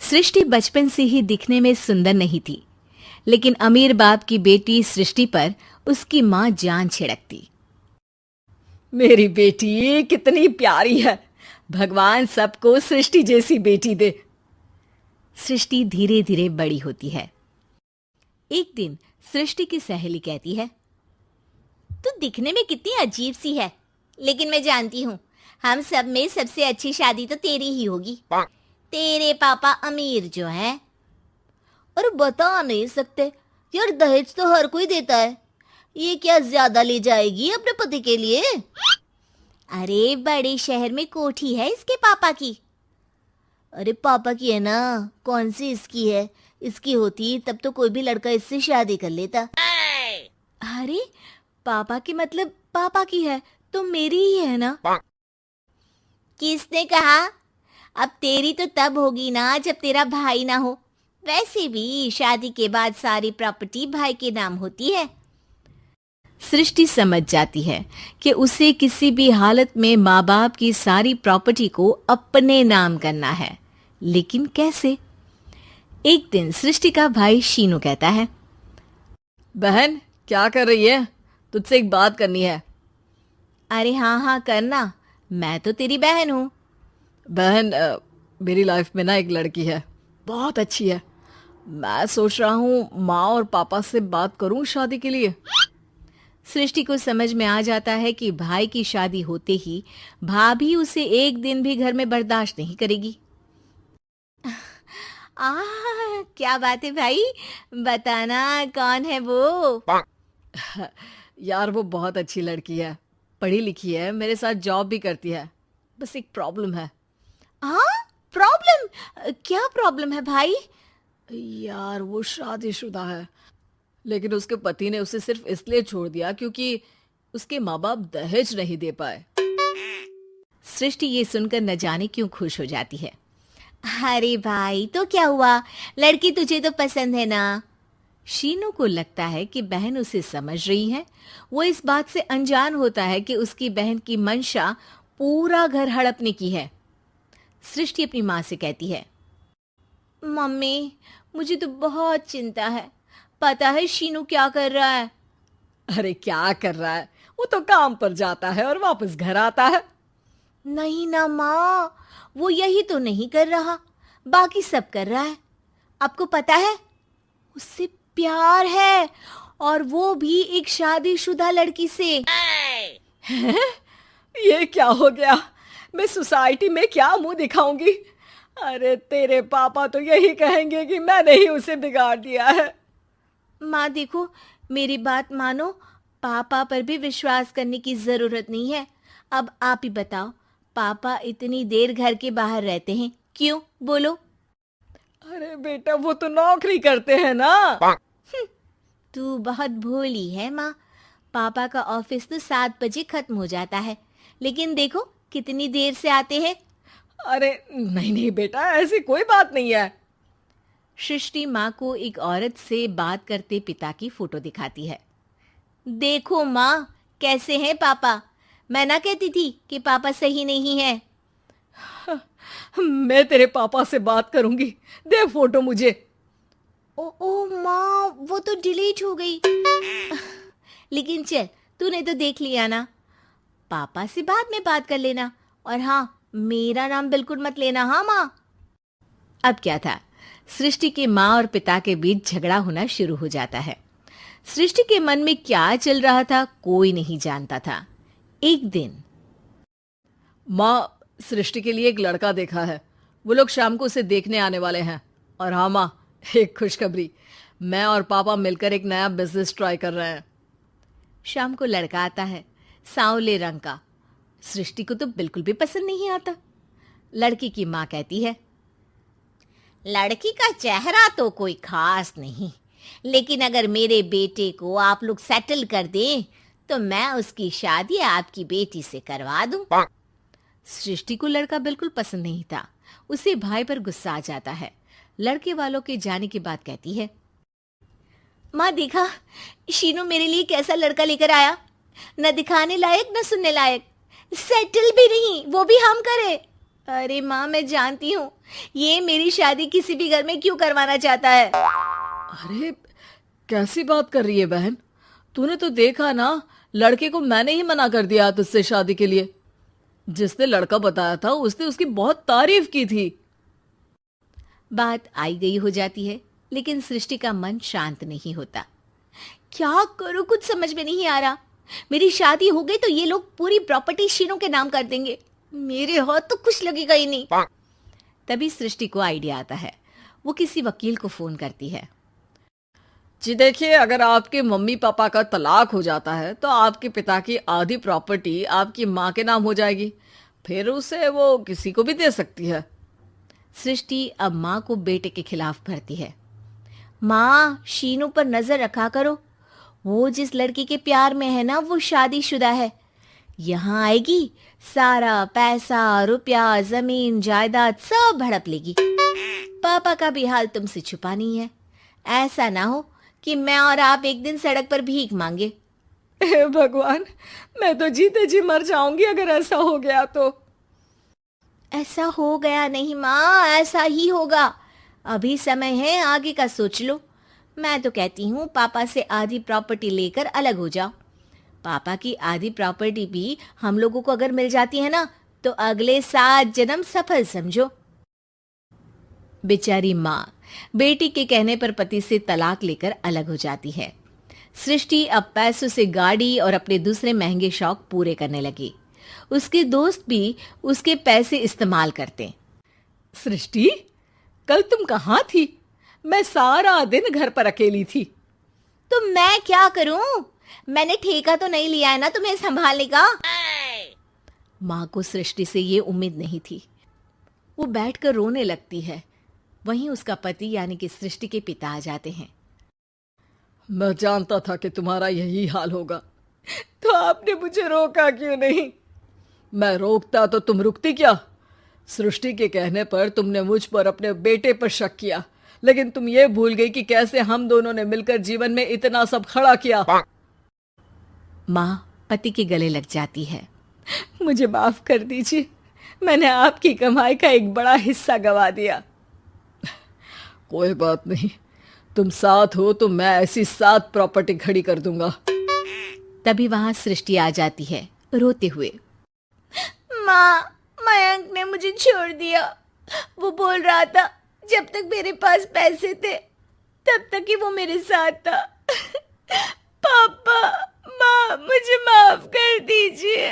सृष्टि बचपन से ही दिखने में सुंदर नहीं थी, लेकिन अमीर बाप की बेटी सृष्टि पर उसकी माँ जान छिड़कती। मेरी बेटी कितनी प्यारी है, भगवान सबको सृष्टि जैसी बेटी दे। सृष्टि धीरे धीरे बड़ी होती है। एक दिन सृष्टि की सहेली कहती है, तू दिखने में कितनी अजीब सी है, लेकिन मैं जानती हूँ हम सब में सबसे अच्छी शादी तो तेरी ही होगी। तेरे पापा अमीर जो हैं। और बता नहीं सकते यार, दहेज तो हर कोई देता है, ये क्या ज्यादा ले जाएगी अपने पति के लिए? अरे बड़े शहर में कोठी है इसके पापा की। अरे पापा की है ना, कौन सी इसकी है? इसकी होती तब तो कोई भी लड़का इससे शादी कर लेता। अरे पापा की मतलब पापा की है तो मेरी ही है ना? किसने कहा? अब तेरी तो तब होगी ना जब तेरा भाई ना हो। वैसे भी शादी के बाद सारी प्रॉपर्टी भाई के नाम होती है। सृष्टि समझ जाती है कि उसे किसी भी हालत में माँ बाप की सारी प्रॉपर्टी को अपने नाम करना है, लेकिन कैसे? एक दिन सृष्टि का भाई शीनू कहता है, बहन क्या कर रही है? तुझसे एक बात करनी है। अरे हाँ हाँ करना, मैं तो तेरी बहन हूँ। बहन मेरी लाइफ में ना एक लड़की है, बहुत अच्छी है। मैं सोच रहा हूँ माँ और पापा से बात करूँ शादी के लिए। सृष्टि को समझ में आ जाता है कि भाई की शादी होते ही भाभी उसे एक दिन भी घर में बर्दाश्त नहीं करेगी। क्या बात है भाई, बताना कौन है वो? यार वो बहुत अच्छी लड़की है, पढ़ी लिखी है, मेरे साथ जॉब भी करती है। बस एक प्रॉब्लम है। प्रॉब्लम? क्या प्रॉब्लम है भाई? यार वो शादीशुदा है, लेकिन उसके पति ने उसे सिर्फ इसलिए छोड़ दिया क्योंकि उसके माँ बाप दहेज नहीं दे पाए। सृष्टि ये सुनकर न जाने क्यों खुश हो जाती है। अरे भाई तो क्या हुआ, लड़की तुझे तो पसंद है ना? शीनू को लगता है कि बहन उसे समझ रही है। वो इस बात से अनजान होता है कि उसकी बहन की मंशा पूरा घर हड़पने की है। सृष्टि अपनी माँ से कहती है, मम्मी मुझे तो बहुत चिंता है, पता है शीनू क्या कर रहा है? अरे क्या कर रहा है, वो तो काम पर जाता है और वापस घर आता है। नहीं ना माँ, वो यही तो नहीं कर रहा, बाकी सब कर रहा है। आपको पता है उससे प्यार है, और वो भी एक शादीशुदा लड़की से। ये क्या हो गया? मैं सोसाइटी में क्या मुंह दिखाऊंगी? अरे तेरे पापा तो यही कहेंगे कि मैंने ही उसे बिगाड़ दिया है। माँ देखो, मेरी बात मानो, पापा पर भी विश्वास करने की जरूरत नहीं है। अब आप ही बताओ, पापा इतनी देर घर के बाहर रहते हैं क्यों? बोलो। अरे बेटा वो तो नौकरी करते हैं ना। तू बहुत भोली है माँ। पापा का ऑफिस तो 7 बजे खत्म हो जाता है, लेकिन देखो कितनी देर से आते हैं। अरे नहीं नहीं बेटा, ऐसी कोई बात नहीं है। सृष्टि माँ को एक औरत से बात करते पिता की फोटो दिखाती है। देखो माँ कैसे हैं पापा, मैं ना कहती थी कि पापा सही नहीं है। मैं तेरे पापा से बात करूंगी, दे फोटो मुझे। ओ माँ, वो तो डिलीट हो गई। लेकिन चल, तूने तो देख लिया ना, पापा से बाद में बात कर लेना। और हाँ, मेरा नाम बिल्कुल मत लेना। हाँ माँ। अब क्या था, सृष्टि के माँ और पिता के बीच झगड़ा होना शुरू हो जाता है। सृष्टि के मन में क्या चल रहा था कोई नहीं जानता था। एक दिन, माँ सृष्टि के लिए एक लड़का देखा है, वो लोग शाम को उसे देखने आने वाले हैं। और हाँ माँ, एक खुशखबरी, मैं और पापा मिलकर एक नया बिजनेस ट्राई कर रहे हैं। शाम को लड़का आता है, सांवले रंग का। सृष्टि को तो बिल्कुल भी पसंद नहीं आता। लड़की की माँ कहती है, लड़की का चेहरा तो कोई खास नहीं, लेकिन अगर मेरे बेटे को आप लोग सेटल कर दें तो मैं उसकी शादी आपकी बेटी से करवा दूं। सृष्टि को लड़का बिल्कुल पसंद नहीं था। उसे भाई पर गुस्सा आ जाता है। लड़के वालों के जाने के बाद कहती है, माँ देखा शीनू मेरे लिए कैसा लड़का लेकर आया, न दिखाने लायक न सुनने लायक, सेटल भी नहीं, वो भी हम करे। अरे माँ, मैं जानती हूँ ये मेरी शादी किसी भी घर में क्यों करवाना चाहता है। अरे कैसी बात कर रही है बहन, तूने तो देखा ना, लड़के को मैंने ही मना कर दिया तुझसे शादी के लिए। जिसने लड़का बताया था उसने उसकी बहुत तारीफ की थी। बात आई गई हो जाती है, लेकिन सृष्टि का मन शांत नहीं होता। क्या करूँ, कुछ समझ में नहीं आ रहा। मेरी शादी हो गई तो ये लोग पूरी प्रॉपर्टी शीनू के नाम कर देंगे, मेरे हाथ तो कुछ लगेगा ही नहीं। तभी सृष्टि को आइडिया आता है। वो किसी वकील को फोन करती है। जी देखिए, अगर आपके मम्मी पापा का तलाक हो जाता है तो आपके पिता की आधी प्रॉपर्टी आपकी माँ के नाम हो जाएगी, फिर उसे वो किसी को भी दे सकती है। सृष्टि अब माँ को बेटे के खिलाफ भरती है। माँ, शीनू पर नजर रखा करो, वो जिस लड़की के प्यार में है ना वो शादीशुदा है। यहाँ आएगी, सारा पैसा रुपया जमीन जायदाद सब हड़प लेगी। पापा का भी हाल तुमसे छुपा नहीं है। ऐसा ना हो कि मैं और आप एक दिन सड़क पर भीख मांगे। हे भगवान, मैं तो जीते जी मर जाऊंगी अगर ऐसा हो गया तो। ऐसा हो गया नहीं माँ, ऐसा ही होगा। अभी समय है, आगे का सोच लो। मैं तो कहती हूँ पापा से आधी प्रॉपर्टी लेकर अलग हो जाओ। पापा की आधी प्रॉपर्टी भी हम लोगों को अगर मिल जाती है ना तो अगले 7 जन्म सफल समझो। बेचारी माँ बेटी के कहने पर पति से तलाक लेकर अलग हो जाती है। सृष्टि अब पैसों से गाड़ी और अपने दूसरे महंगे शौक पूरे करने लगी। उसके दोस्त भी उसके पैसे इस्तेमाल करते। सृष्टि, कल तुम कहाँ थी? मैं सारा दिन घर पर अकेली थी। तो मैं क्या करूं? मैंने ठेका तो नहीं लिया है ना तुम्हें संभालने का। माँ को सृष्टि से ये उम्मीद नहीं थी। वो बैठकर रोने लगती है। वहीं उसका पति यानी कि सृष्टि के पिता आ जाते हैं। मैं जानता था कि तुम्हारा यही हाल होगा, तो आपने मुझे रोका क्यों नहीं? मैं रोकता तो तुम रुकती क्या? सृष्टि के कहने पर तुमने मुझ पर अपने बेटे पर शक किया, लेकिन तुम ये भूल गई कि कैसे हम दोनों ने मिलकर जीवन में इतना सब खड़ा किया। माँ पति के गले लग जाती है। मुझे माफ कर दीजिए, मैंने आपकी कमाई का एक बड़ा हिस्सा गवा दिया। कोई बात नहीं, तुम साथ हो तो मैं ऐसी 7 प्रॉपर्टी खड़ी कर दूंगा। तभी वहां सृष्टि आ जाती है रोते हुए। माँ, मयंक ने मुझे छोड़ दिया। वो बोल रहा था जब तक मेरे पास पैसे थे तब तक ही वो मेरे साथ था। पापा, माँ, मुझे माफ कर दीजिए।